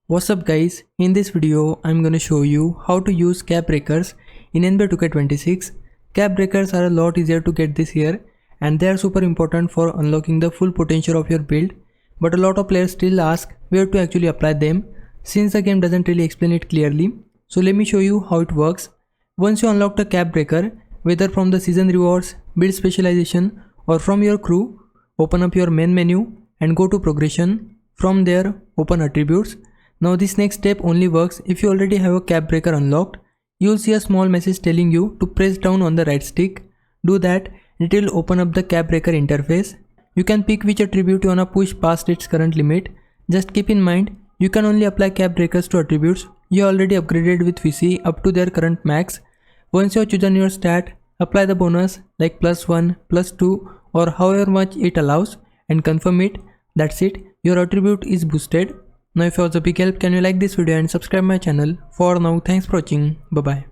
What's up guys, in this video I'm gonna show you how to use cap breakers in NBA 2K26. Cap breakers are a lot easier to get this year and they are super important for unlocking the full potential of your build, but a lot of players still ask where to actually apply them since the game doesn't really explain it clearly. So let me show you how it works. Once you unlock the cap breaker, whether from the season rewards, build specialization or from your crew, open up your main menu and go to progression. From there, open attributes. Now this next step only works if you already have a cap breaker unlocked. You'll see a small message telling you to press down on the right stick. Do that and it will open up the cap breaker interface. You can pick which attribute you wanna push past its current limit. Just keep in mind, you can only apply cap breakers to attributes you already upgraded with VC up to their current max. Once you have chosen your stat, apply the bonus like +1, +2 or however much it allows and confirm it. That's it, your attribute is boosted. Now if it was a big help, can you like this video and subscribe my channel. For now, thanks for watching. Bye bye.